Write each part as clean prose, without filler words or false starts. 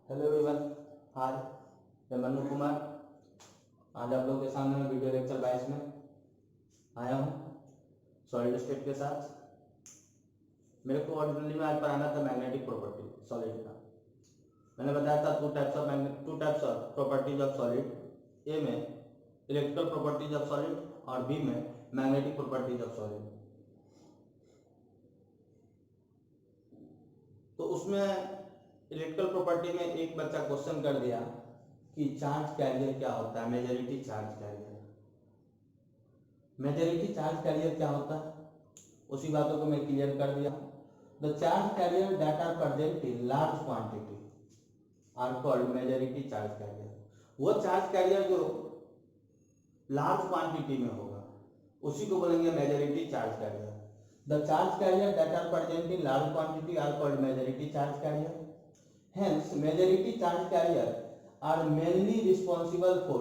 Hello everyone, हाय, मैं मनु कुमार। आज आप लोगों के सामने मैं वीडियो लेक्चर 22 में आया हूँ सॉलिड स्टेट के साथ। मेरे को ऑर्डिनरी में आज पढ़ाना था मैग्नेटिक प्रॉपर्टी सॉलिड का। मैंने बताया था two types of properties of solid. A में इलेक्ट्रिकल प्रॉपर्टीज ऑफ सॉलिड और बी में मैग्नेटिक प्रॉपर्टीज ऑफ सॉलिड। तो उसमें इलेक्ट्रिकल प्रॉपर्टी में एक बच्चा क्वेश्चन कर दिया कि चार्ज कैरियर क्या होता है, majority charge career. Majority charge career क्या होता है, उसी बातों को मैं क्लियर कर दिया। The charge carrier that are present in large quantity are called majority charge carrier. वो चार्ज कैरियर जो लार्ज क्वांटिटी में होगा उसी को बोलेंगे majority charge carrier. The charge carrier that are present in large quantity are called majority charge carrier. Hence, majority charge carrier are mainly responsible for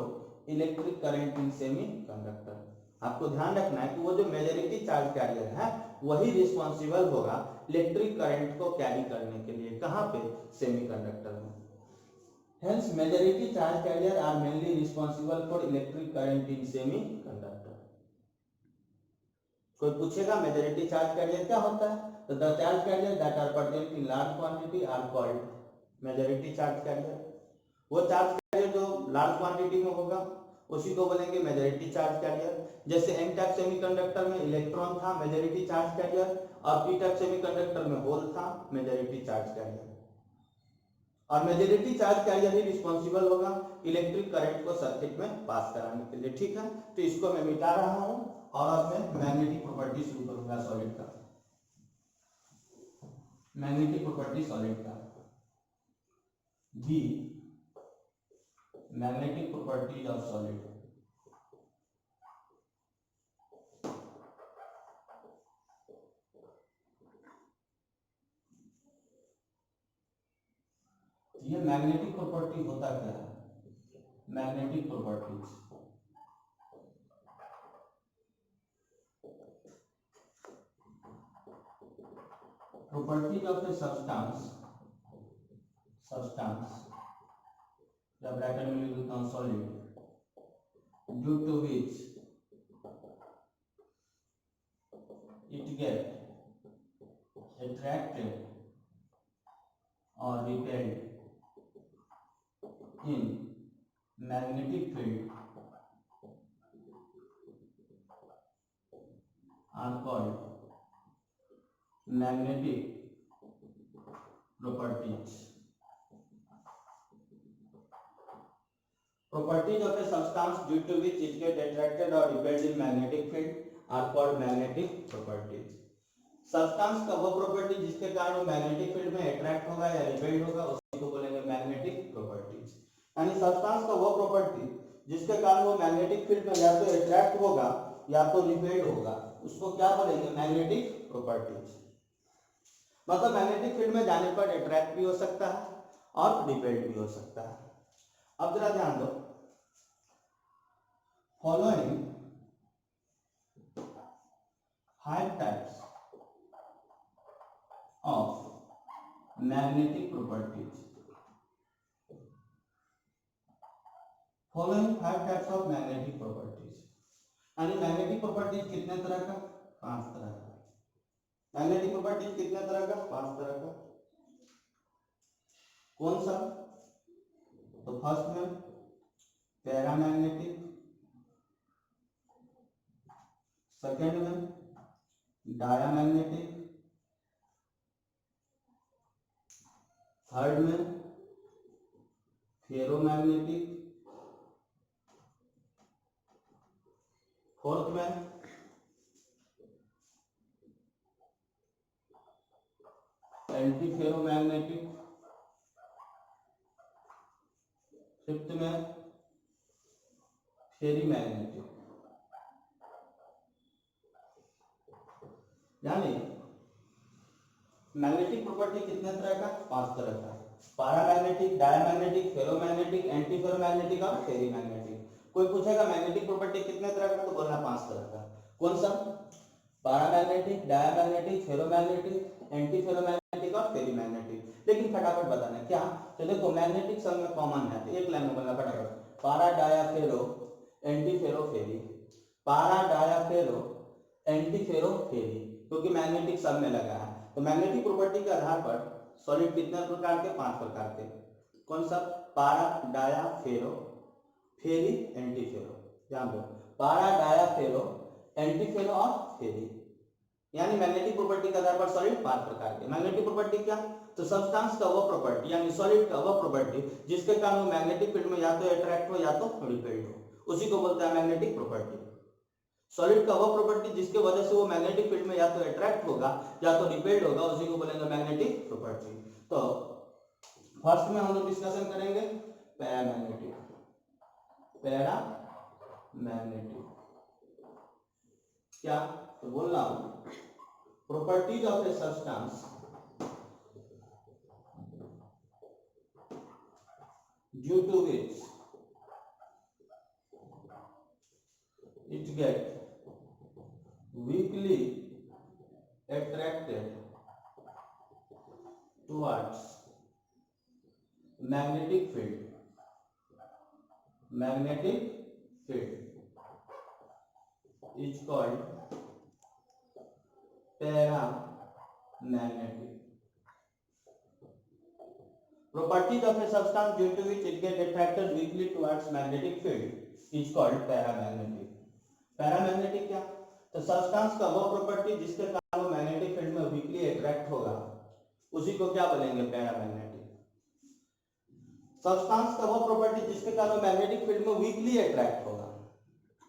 electric current in semiconductor। आपको ध्यान रखना है कि वो जो मेजॉरिटी चार्ज कैरियर है वही responsible होगा इलेक्ट्रिक करंट को कैरी करने के लिए। कहाँ पे? सेमीकंडक्टर में। Hence, majority charge carrier are mainly responsible for electric current in semiconductor। कोई पूछेगा मेजॉरिटी चार्ज कैरियर क्या होता है, तो the charge carrier that are present in large quantity are called majority charge carrier. वो चार्ज कैरियर जो large quantity में होगा उसी को बोलेंगे मेजॉरिटी चार्ज कैरियर। जैसे एन टाइप सेमीकंडक्टर में इलेक्ट्रॉन था, मेजॉरिटी चार्ज कैरियर, और पी टाइप सेमीकंडक्टर में होल था, मेजॉरिटी चार्ज कैरियर। और मेजॉरिटी चार्ज कैरियर ही रिस्पॉन्सिबल होगा इलेक्ट्रिक करंट को सर्किट में पास कराने के लिए। ठीक है, तो इसको मैं मिटा रहा हूं और अब मैं मैग्नेटिक प्रॉपर्टी शुरू करूंगा सॉलिड का। मैग्नेटिक प्रॉपर्टी सॉलिड का B magnetic properties of solid. ये मैग्नेटिक प्रॉपर्टी होता क्या है? Magnetic properties properties of a substance जब ब्रैकेट में लिख देता हूं solid, due to which it get attracted or repelled in magnetic field are called magnetic properties। Properties of a substance due to which it get attracted or repelled in magnetic field are called magnetic properties। Substance का वो property जिसके कारण वो magnetic field में attract होगा या repelled होगा उसी को बोलेंगे मैग्नेटिक प्रॉपर्टीज। यानी सब्सटेंस का वो प्रॉपर्टी जिसके कारण वो मैग्नेटिक फील्ड में या तो अट्रैक्ट होगा या तो रिपेल्ड होगा उसको क्या बोलेंगे? Magnetic properties. मतलब मैग्नेटिक फील्ड में जाने पर अट्रैक्ट भी हो सकता है और रिपेल्ड भी हो सकता है। अब जरा ध्यान दो, following 5 types of magnetic properties। Following 5 types of magnetic properties। यानी मैग्नेटिक प्रॉपर्टीज कितने तरह का? 5 तरह का। मैग्नेटिक प्रॉपर्टीज कितने तरह का? 5 तरह का। कौन सा? तो फर्स्ट में पैरामैग्नेटिक, सेकंड में डायामैग्नेटिक, थर्ड में फेरोमैग्नेटिक, फोर्थ में एंटी फेरोमैग्नेटिक, फिफ्थ में फेरीमैग्नेटिक। यानी मैग्नेटिक प्रॉपर्टी कितने तरह का? 5 तरह का। Paramagnetic, diamagnetic, ferromagnetic, anti ferromagnetic और फेरीमैग्नेटिक। कोई पूछेगा मैग्नेटिक प्रॉपर्टी कितने तरह का, तो बोलना 5 तरह का। कौन सा? Paramagnetic, diamagnetic, ferromagnetic, anti ferromagnetic और फेरीमैग्नेटिक। लेकिन फटाफट बताना क्या, तो देखो मैग्नेटिक सब में कॉमन है, तो एक लाइन में बोलना फटाफट, पारा डाया फेरो एंटी फेरो फेरी, पारा डाया फेरो एंटी फेरो फेरी, क्योंकि मैग्नेटिक सब में लगा है। तो मैग्नेटिक प्रॉपर्टी के आधार पर सॉलिड कितने प्रकार के, 5 प्रकार के। कौन सा, पारा डाया फेरो फेरी एंटी फेरो, ध्यान दो, पारा डाया फेरो एंटी फेरो और फेरी, यानी मैग्नेटिक प्रॉपर्टी के आधार पर सॉलिड 5 प्रकार के। मैग्नेटिक प्रॉपर्टी क्या, तो सब्सटेंस का वो प्रॉपर्टी यानी सॉलिड का वो प्रॉपर्टी जिसके कारण वो मैग्नेटिक फील्ड में या तो अट्रैक्ट हो या तो रिपेल्ड हो, उसी को बोलते हैं मैग्नेटिक प्रॉपर्टी। सॉलिड का वो प्रॉपर्टी जिसके वजह से वो मैग्नेटिक फील्ड में या तो अट्रैक्ट होगा या तो रिपेल्ड होगा, उसी को बोलेंगे मैग्नेटिक प्रॉपर्टी। तो फर्स्ट में हम लोग डिस्कशन करेंगे पैरामैग्नेटिक, पैरामैग्नेटिक क्या, तो बोल रहा हूं properties of a substance due to which it get weakly attracted towards magnetic field, magnetic field is called paramagnetic. Properties of a substance due to which it get attracted weakly towards magnetic field is called paramagnetic. Paramagnetic क्या, तो substance का वो property जिसके कारण वो magnetic field में weakly attract होगा, उसी को क्या बोलेंगे, पैरामैग्नेटिक। सब्सटेंस का वो प्रॉपर्टी जिसके कारण मैग्नेटिक फील्ड में वीकली अट्रैक्ट होगा,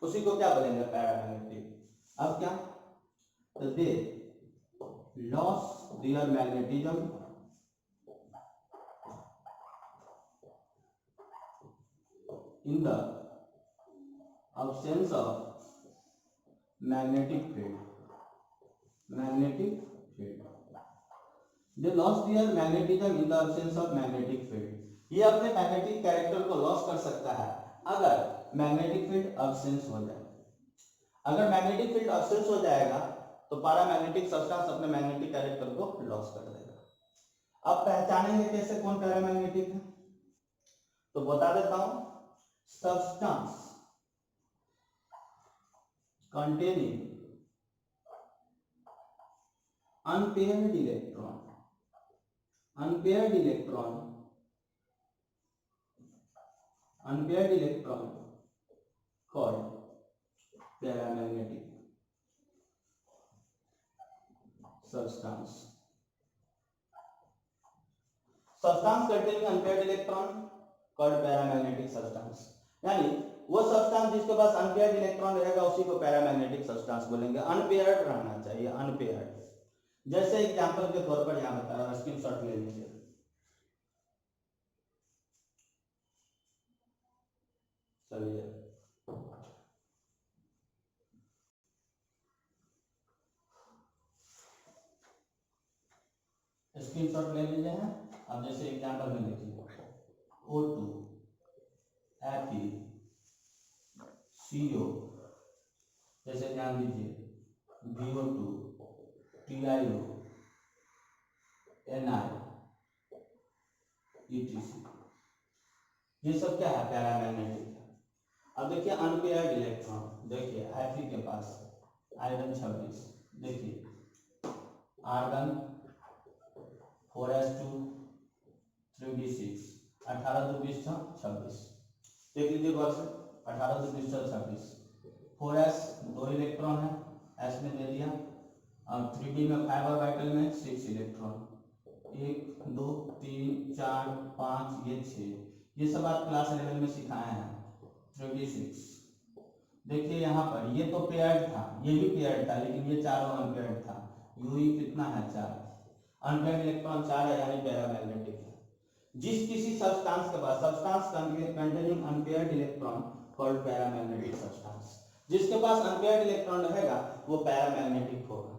उसी को क्या बोलेंगे, पैरामैग्नेटिक। अब क्या, तो they lose their magnetism in the absence of magnetic field, magnetic field, they lost their magnetism in the absence of magnetic field। ये अपने मैग्नेटिक कैरेक्टर को लॉस कर सकता है अगर मैग्नेटिक फील्ड अब्सेंस हो जाए। अगर मैग्नेटिक फील्ड अब्सेंस हो जाएगा तो पैरामैग्नेटिक सब्सटेंस अपने मैग्नेटिक कैरेक्टर को लॉस कर देगा। अब पहचानेंगे कैसे कौन पैरामैग्नेटिक है, तो बता देता हूं, substance containing unpaired electron, unpaired electron, unpaired electron called paramagnetic substance, substance containing unpaired electron called paramagnetic substance, यानी वो सब्सटेंस जिसके पास अनपेयर्ड इलेक्ट्रॉन रहेगा उसी को पैरामैग्नेटिक सब्सटेंस बोलेंगे। अनपेयर्ड रहना चाहिए, अनपेयर्ड। जैसे एग्जांपल के तौर पर यहां बता रहा हूं, स्क्रीनशॉट ले लीजिए। चलिए स्क्रीनशॉट ले लीजिए हैं। अब जैसे एग्जांपल में देखिए O2 Fe CO, जैसे ध्यान दीजिए VO2 TiO Ni ETC, ये सब क्या है, पैरामैग्नेटिक है। अब देखिए अनपेयर्ड इलेक्ट्रॉन, देखिए Fe के पास आयरन 26, देखिए आर्गन 4s2 3d6 18 2 20 26, देख लीजिए गौर से 18 2 20 26, 4s 2 इलेक्ट्रॉन है, s में दे दिया, और 3d में 5 ऑर्बिटल में 6 इलेक्ट्रॉन, 1 2 3 4 5 ये 6, ये सब आप क्लास 11 में सिखाए हैं। 3d6 देखिए यहाँ पर ये तो पेयर्ड था, ये भी पेयर्ड था, लेकिन ये चारों अनपेयर्ड था। यूई कितना है, 4, अनपेयर्ड इलेक्ट्रॉन 4 है, यानी पैरामैग्नेटिक है। जिस किसी सब्सटेंस के पास, substance containing unpaired electron called paramagnetic substance, जिसके पास अनपेयर्ड इलेक्ट्रॉन रहेगा वो पैरामैग्नेटिक होगा।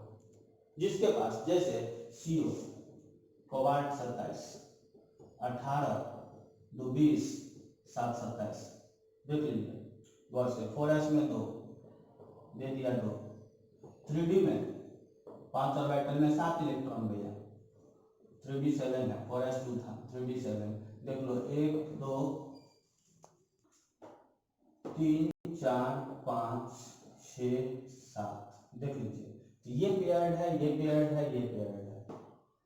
जिसके पास, जैसे CO कोबाल्ट 27 18 2 20 7 27, देख लीजिए गौर से, 4s में 2 दे दिया 2, 3D में 5 ऑर्बिटल में 7 इलेक्ट्रॉन भैया, 3D7 है, 4s2 था, 3D7 देख लो, 1 2 3 4 5 6 7 देख लीजिए, तो ये पेयर्ड है, ये पेयर्ड है, ये पेयर्ड है,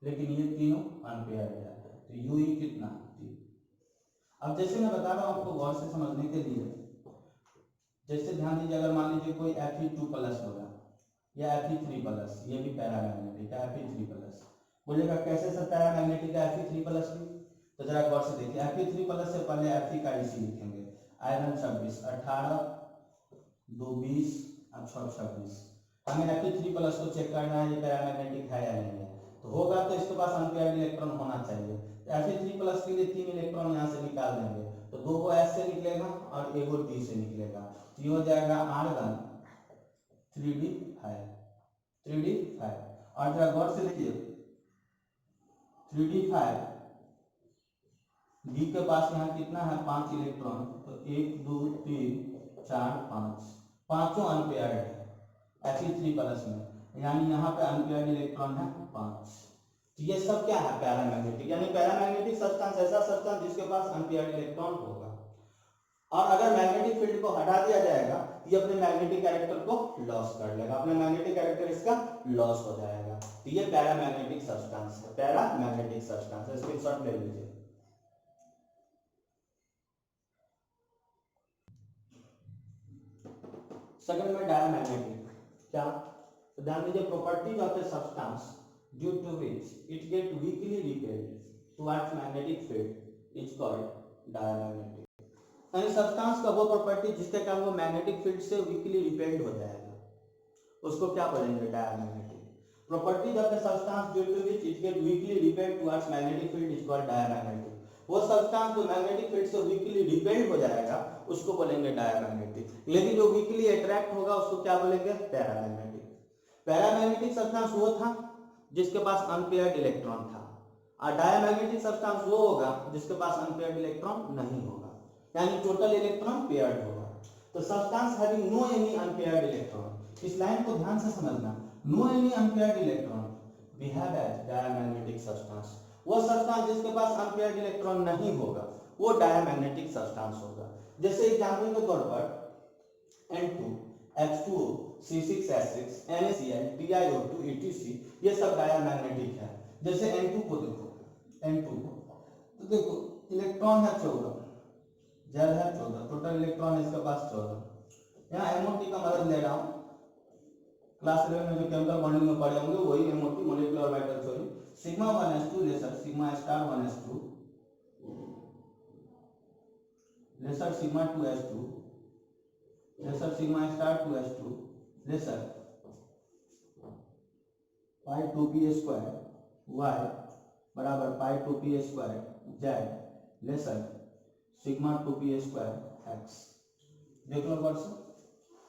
लेकिन ये तीनों अनपेयर्ड है, तो यू ही कितना 3। अब जैसे मैं बता रहा हूँ आपको गौर से समझने के लिए, जैसे ध्यान दीजिए, अगर मान लीजिए कोई Fe2+ होगा या Fe3+, ये भी पैरामैग्नेटिक है, Fe3+, बोलेगा कैसे सर पैरामैग्नेटिक है Fe3+ भी, तो जरा गौर से देखिए, Fe3+ से पहले Fe का इसी लिखेंगे, आयरन 26, 18 2 20 और 6 26, हमें Fe3+ को चेक करना है ये पैरामैग्नेटिक है या नहीं है, तो होगा तो इसके पास अनपेयर्ड इलेक्ट्रॉन होना चाहिए, तो Fe3+ के लिए 3 इलेक्ट्रॉन यहाँ से निकाल देंगे, तो 2 को S से निकलेगा और 1 को D से निकलेगा, तो ये हो जाएगा आर्गन 3D5, 3D5। और जरा गौर से देखिए 3D5, D के पास यहाँ कितना है 5 इलेक्ट्रॉन, तो 1 2 3 4 5, पांचों अनपेयर्ड है Fe3+ में, यानी यहाँ पे अनपेयर्ड इलेक्ट्रॉन है 5। तो ये सब क्या है पैरामैग्नेटिक, यानी पैरामैग्नेटिक सब्सटेंस ऐसा सब्सटेंस जिसके पास अनपेयर्ड इलेक्ट्रॉन होगा, और अगर मैग्नेटिक फील्ड को हटा दिया जाएगा ये अपने मैग्नेटिक कैरेक्टर को लॉस कर लेगा, अपने मैग्नेटिक कैरेक्टर इसका लॉस हो जाएगा, तो ये पैरामैग्नेटिक सब्सटेंस है, पैरामैग्नेटिक सब्सटेंस, स्क्रीनशॉट ले लीजिए। सेकंड में डायमैग्नेटिक, क्या, तो ध्यान दीजिए, properties of a substance due to which it get weakly repelled towards magnetic field is called diamagnetic, यानी सब्सटेंस का वो प्रॉपर्टी जिसके कारण वो मैग्नेटिक फील्ड से वीकली रिपेल्ड हो जाएगा, उसको क्या बोलेंगे diamagnetic. Properties of a substance due to which it get weakly repelled towards magnetic field is called diamagnetic, वो सब्सटेंस जो मैग्नेटिक फील्ड से वीकली रिपेल्ड हो जाएगा उसको बोलेंगे डायमैग्नेटिक, लेकिन जो वीकली अट्रैक्ट होगा उसको क्या बोलेंगे पैरामैग्नेटिक। पैरामैग्नेटिक सब्सटेंस वो था जिसके पास अनपेयर्ड इलेक्ट्रॉन था, और डायमैग्नेटिक सब्सटेंस वो होगा जिसके पास अनपेयर्ड इलेक्ट्रॉन नहीं होगा, यानी टोटल इलेक्ट्रॉन पेयर्ड होगा। तो substance having no any unpaired electron, इस लाइन को ध्यान से समझना, no any unpaired electron behave as diamagnetic substance, वो सब्सटेंस जिसके पास अनपेयर्ड इलेक्ट्रॉन नहीं होगा वो डायमैग्नेटिक सब्सटेंस होगा। जैसे एग्जांपल के तौर पर N2 H2O C6H6 NaCl TiO2 etc, ये सब डायमैग्नेटिक है। जैसे N2 को देखो, N2 तो देखो इलेक्ट्रॉन है 14, जेल है 14, टोटल इलेक्ट्रॉन इसके पास 14। यहाँ MOT का मदद ले रहा हूँ, क्लास 11 में जो केमिकल बॉन्डिंग में पढ़े होंगे वही MOT, molecular orbital theory, sigma 1s2 lesser sigma star 1s2 lesser sigma 2s2 lesser sigma star 2s2 lesser pi 2p square y बराबर pi 2p square z lesser sigma 2p square x। देख लो वर्ष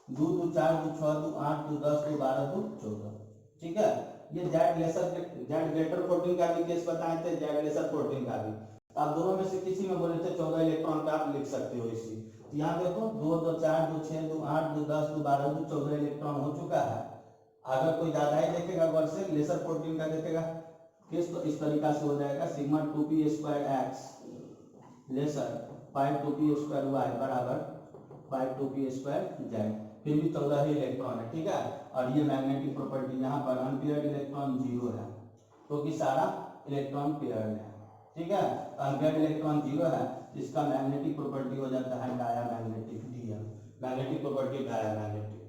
2 2 4 2 6 2 8 2 10 2 12 2 14, ठीक है। ये Z lesser Z greater protein का भी case बताए थे, जेड लेसर प्रोटीन का भी, आप दोनों में से किसी में बोले थे 14 इलेक्ट्रॉन पे आप लिख सकते हो इसी। तो यहाँ देखो 2 2 4 2 6 2 8 2 10 2 12 2 14 इलेक्ट्रॉन हो चुका है। अगर कोई ज्यादा ही देखेगा गौर से लेसर प्रोटीन का देखेगा किस, तो इस तरीका से हो जाएगा sigma 2p square x lesser pi 2p square y बराबर पाई 2p स्क्वायर z, फिर भी 14 ही इलेक्ट्रॉन है, ठीक है। और ये मैग्नेटिक प्रॉपर्टी, यहाँ पर अनपेयर्ड इलेक्ट्रॉन 0 है क्योंकि सारा इलेक्ट्रॉन पेयर्ड है, ठीक है। अनपेयर्ड इलेक्ट्रॉन 0 है, इसका मैग्नेटिक प्रॉपर्टी हो जाता है diamagnetic, DM magnetic property diamagnetic.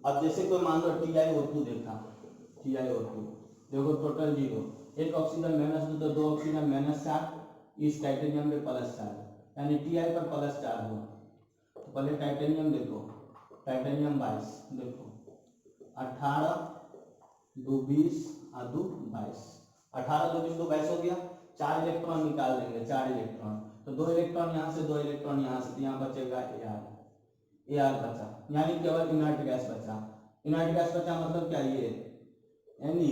अब जैसे कोई मान लो TiO2 देखा, TiO2 देखो टोटल 0, एक ऑक्सीजन -2 तो 2 ऑक्सीजन -4, इस टाइटेनियम में +4, यानी Ti पर +4 हुआ। तो पहले टाइटेनियम देखो, टाइटेनियम 22 देखो 18 2 20 और 2 22, 18 2 20 2 22 हो गया, 4 इलेक्ट्रॉन निकाल देंगे, 4 इलेक्ट्रॉन, तो 2 इलेक्ट्रॉन यहाँ से 2 इलेक्ट्रॉन यहाँ से, यहाँ बचेगा Ar बचा, यानी केवल इनर्ट गैस बचा। इनर्ट गैस बचा मतलब क्या, ये यानी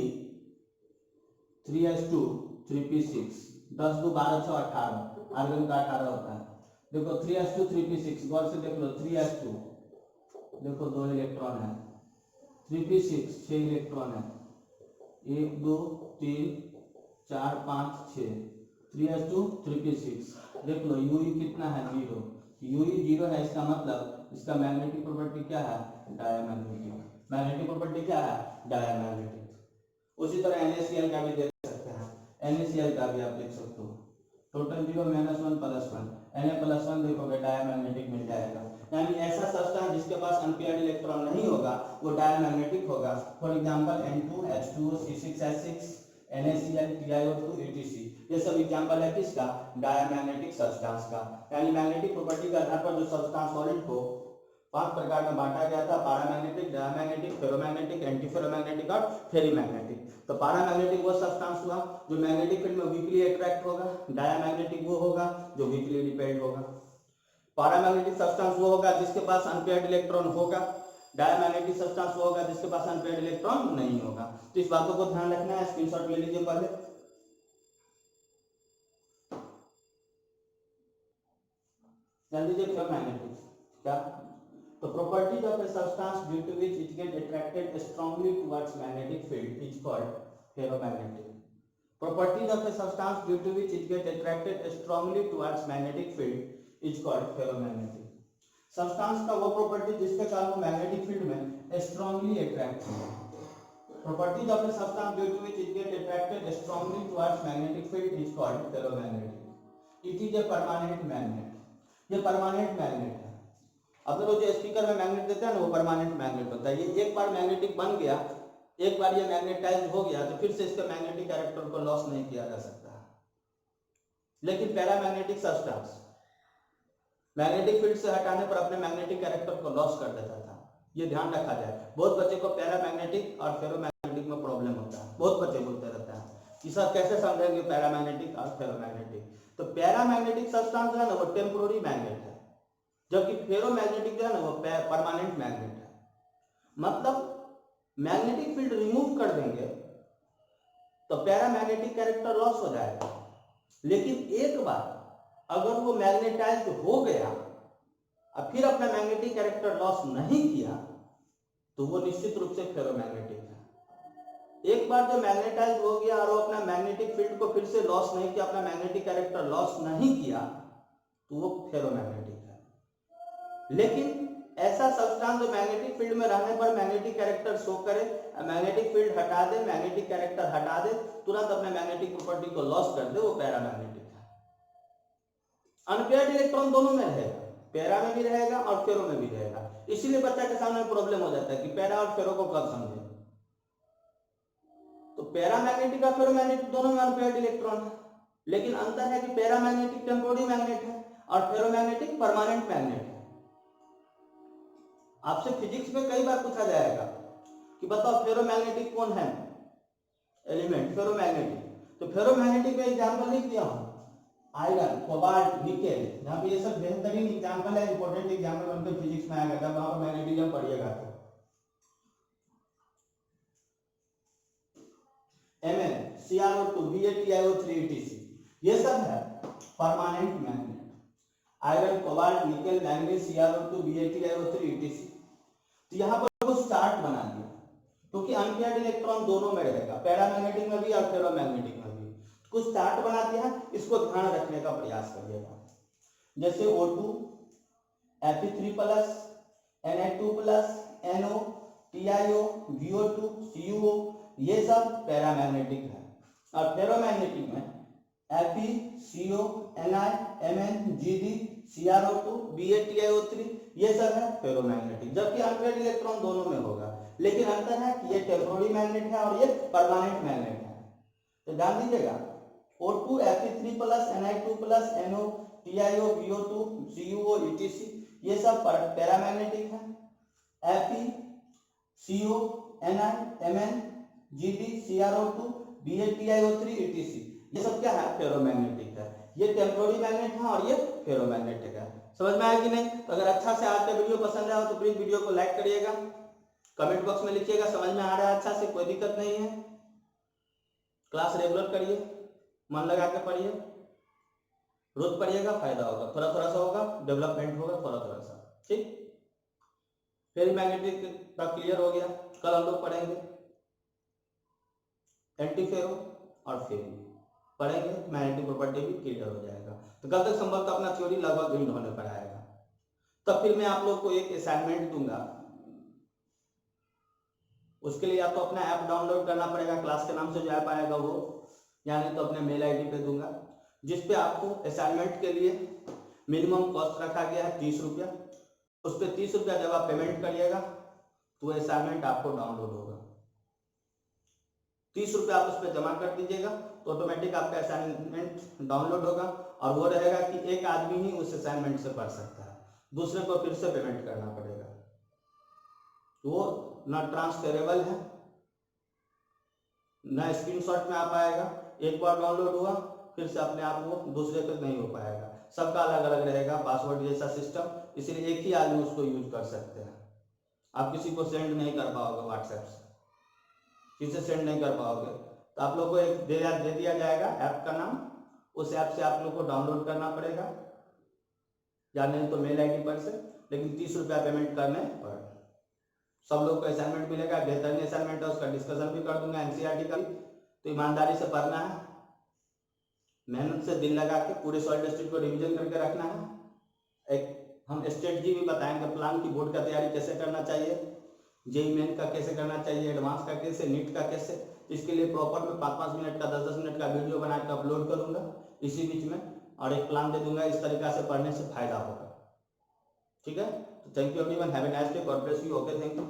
3s2 3p6 10 2 12 6 18, आर्गन का 18 होता है। देखो 3s2 3p6 गौर से देख लो, 3s2 देखो 2 इलेक्ट्रॉन है, 3p6 6 इलेक्ट्रॉन है, 1 2 3 4 5 6, 3s2 3p6। देख लो यूई कितना है, 0। यूई 0 है, इसका मतलब इसका मैग्नेटिक प्रॉपर्टी क्या है, डायमैग्नेटिक। मैग्नेटिक प्रॉपर्टी क्या है, डायमैग्नेटिक। उसी तरह NaCl का भी देख सकते हैं, NaCl का भी आप देख सकते हो, टोटल 0 -1 +1, Na+1 देखोगे डायमैग्नेटिक मिल जाएगा। यानी ऐसा सब्सटेंस जिसके पास अनपेयर्ड इलेक्ट्रॉन नहीं होगा वो डायमैग्नेटिक होगा। For example N2H2O C6H6 NaCl TiO2 etc। ये सब एग्जांपल है किसका, डायमैग्नेटिक सब्सटेंस का। यानी मैग्नेटिक प्रॉपर्टी के आधार पर जो सब्सटेंस सॉलिड को 5 प्रकार में बांटा गया था, paramagnetic, diamagnetic, ferromagnetic, anti ferromagnetic और फेरीमैग्नेटिक। तो पैरामैग्नेटिक वो सब्सटेंस हुआ जो मैग्नेटिक फील्ड में वीकली अट्रैक्ट होगा, डायमैग्नेटिक वो होगा जो वीकली रिपेल्ड होगा। पैरामैग्नेटिक सब्सटेंस वो होगा जिसके पास अनपेयर्ड इलेक्ट्रॉन होगा, डायमैग्नेटिक सब्सटेंस वो होगा जिसके पास अनपेयर्ड इलेक्ट्रॉन नहीं होगा। तो इस बातों को ध्यान रखना है, स्क्रीनशॉट ले लीजिए पहले। ध्यान दीजिए फेरोमैग्नेटिक क्या, तो properties of a substance due to which it get attracted strongly towards magnetic field is called ferromagnetic. Properties of a substance due to which it get attracted strongly towards magnetic field is called ferromagnetic. Substance का वो property जिसके कारण वो magnetic field में strongly attract है। Properties of a substance due to which it get attracted strongly towards magnetic field is called ferromagnetic. It is a permanent magnet. ये permanent magnet है। अब तो जो स्पीकर में मैग्नेट देते हैं ना वो परमानेंट मैग्नेट होता है। ये एक बार मैग्नेटिक बन गया, एक बार ये मैग्नेटाइज हो गया तो फिर से इसके मैग्नेटिक कैरेक्टर को लॉस नहीं किया जा सकता। लेकिन पैरामैग्नेटिक सब्सटेंस मैग्नेटिक फील्ड से हटाने पर अपने मैग्नेटिक कैरेक्टर को लॉस कर देता था। ये ध्यान रखा जाए। बहुत बच्चे को पैरामैग्नेटिक और फेरोमैग्नेटिक में प्रॉब्लम होता है, बहुत बच्चे बोलते रहते हैं कि सर कैसे समझेंगे पैरामैग्नेटिक और फेरोमैग्नेटिक। तो पैरामैग्नेटिक सब्सटेंस जो है ना वो टेम्पोररी मैग्नेट है, जबकि फेरोमैग्नेटिक जो है ना वो परमानेंट मैग्नेट है। मतलब मैग्नेटिक फील्ड रिमूव कर देंगे तो पैरामैग्नेटिक कैरेक्टर लॉस हो जाएगा, लेकिन एक बार अगर वो मैग्नेटाइज्ड हो गया और फिर अपना मैग्नेटिक कैरेक्टर लॉस नहीं किया तो वो निश्चित रूप से फेरोमैग्नेटिक है। एक बार जो मैग्नेटाइज्ड हो गया और वो अपना मैग्नेटिक फील्ड को फिर से लॉस नहीं किया, अपना मैग्नेटिक कैरेक्टर लॉस नहीं किया तो वो फेरोमैग्नेटिक है। लेकिन ऐसा सब्सटेंस जो मैग्नेटिक फील्ड में रहने पर मैग्नेटिक कैरेक्टर शो करे, मैग्नेटिक फील्ड हटा दे, मैग्नेटिक कैरेक्टर हटा दे, तुरंत अपने मैग्नेटिक प्रॉपर्टी को लॉस कर दे, वो पैरामैग्नेटिक है। अनपेयर्ड इलेक्ट्रॉन दोनों में रहेगा, पैरा में भी रहेगा और फेरो में भी रहेगा। इसीलिए बच्चा के सामने प्रॉब्लम हो जाता है कि पैरा और फेरो को कब समझे। तो पैरामैग्नेटिक और फेरोमैग्नेटिक दोनों में अनपेयर्ड इलेक्ट्रॉन है, लेकिन अंतर है कि पैरामैग्नेटिक टेम्पोररी मैग्नेट है और फेरोमैग्नेटिक परमानेंट मैग्नेट है। आपसे फिजिक्स में कई बार पूछा जाएगा कि बताओ फेरोमैग्नेटिक कौन है एलिमेंट, फेरोमैग्नेटिक। तो फेरोमैग्नेटिक में एग्जांपल लिख दिया हूं, आयरन, कोबाल्ट, निकेल। यहाँ पे ये सब बेहतरीन एग्जांपल है, इंपॉर्टेंट एग्जांपल उनके फिजिक्स में आएगा जब आप मैग्नेटिज्म पढ़िएगा। तो Mn, CrO2, BaTiO3 etc ये सब है permanent magnet. Iron, cobalt, nickel, manganese, CrO2, BaTiO3 etc। तो यहाँ पर कुछ चार्ट बना दिया क्योंकि अनपेयर्ड इलेक्ट्रॉन दोनों में रहेगा, पैरामैग्नेटिक में भी और फेरोमैग्नेटिक में भी। कुछ चार्ट बना दिया, इसको ध्यान रखने का प्रयास करिएगा। जैसे O2, Fe3+, Na2+, NO, TiO, VO2, CuO ये सब पैरामैग्नेटिक है। और फेरोमैग्नेटिक में Fe, CO, Na, Mn, Gd, CrO2, BaTiO3 ये सब है फेरोमैग्नेटिक, जबकि अनपेयर्ड इलेक्ट्रॉन दोनों में होगा। लेकिन अंतर है कि ये टेम्पोररी मैग्नेट है और ये परमानेंट मैग्नेट है। तो ध्यान दीजिएगा, O2, Fe3+, Na2+, NO, TiO, VO2, CuO etc ये सब पैरामैग्नेटिक है। Fe, CO, Na, Mn, Gd, CrO2, BaTiO3 etc ये सब क्या है, फेरोमैग्नेटिक है। ये टेम्पोररी मैग्नेट है और ये फेरोमैग्नेटिक है। समझ में आया कि नहीं? तो अगर अच्छा से आज का वीडियो पसंद आया हो तो प्लीज वीडियो को लाइक करिएगा, कमेंट बॉक्स में लिखिएगा समझ में आ रहा है अच्छा से, कोई दिक्कत नहीं है। क्लास रेगुलर करिए, मन लगा के पढ़िए, रोज पढ़िएगा, फायदा होगा, थोड़ा थोड़ा सा होगा, डेवलपमेंट होगा थोड़ा थोड़ा सा। ठीक, फेरोमैग्नेटिक का क्लियर हो गया। कल हम लोग पढ़ेंगे एंटीफेरो और फेरी पढ़ेंगे, मैग्नेटिक प्रॉपर्टी भी क्लियर हो जाएगा। तो कल तक संभवतः अपना थ्योरी लगभग एंड होने पर आएगा। तब फिर मैं आप लोग को एक असाइनमेंट दूंगा, उसके लिए या तो अपना ऐप डाउनलोड करना पड़ेगा, क्लास के नाम से जो ऐप आएगा वो, या नहीं तो अपने मेल आईडी पे दूंगा, जिस पे आपको असाइनमेंट के लिए मिनिमम कॉस्ट रखा गया है 30 रुपया। उस पर 30 रुपया जब आप पेमेंट करिएगा तो असाइनमेंट आपको डाउनलोड होगा। 30 रुपया आप उस पर जमा कर दीजिएगा तो ऑटोमेटिक आपका असाइनमेंट डाउनलोड होगा, और वो रहेगा कि एक आदमी ही उस असाइनमेंट से पढ़ सकता है, दूसरे को फिर से पेमेंट करना पड़ेगा। वो ना ट्रांसफरेबल है, ना स्क्रीनशॉट में आ पाएगा, एक बार डाउनलोड हुआ फिर से अपने आप वो दूसरे पे नहीं हो पाएगा, सबका अलग अलग रहेगा पासवर्ड जैसा सिस्टम, इसलिए एक ही आदमी उसको यूज कर सकते हैं। आप किसी को सेंड नहीं कर पाओगे, व्हाट्सएप से किसी सेंड नहीं कर पाओगे, तो आप लोग को एक दे दिया जाएगा ऐप का नाम, उस ऐप से आप लोग को डाउनलोड करना पड़ेगा, या नहीं तो मेल आईडी पर से, लेकिन 30 रुपया पेमेंट करने पर सब लोग को असाइनमेंट मिलेगा। बेहतरीन असाइनमेंट है, उसका डिस्कशन भी कर दूंगा, एनसीईआरटी का भी। तो ईमानदारी से पढ़ना है, मेहनत से दिल लगा के पूरे सॉलिड स्टेट को रिवीजन करके रखना है। एक हम स्ट्रेटजी भी बताएंगे, प्लान की बोर्ड का तैयारी कैसे करना चाहिए, जेई मेन का कैसे करना चाहिए, एडवांस का कैसे, नीट का कैसे। इसके लिए प्रॉपर में 5-5 मिनट का 10-10 मिनट का वीडियो बना के अपलोड करूंगा इसी बीच में, और एक प्लान दे दूंगा, इस तरीका से पढ़ने से फायदा होगा। ठीक है, तो thank you everyone, have a nice day, God bless you, okay, thank you.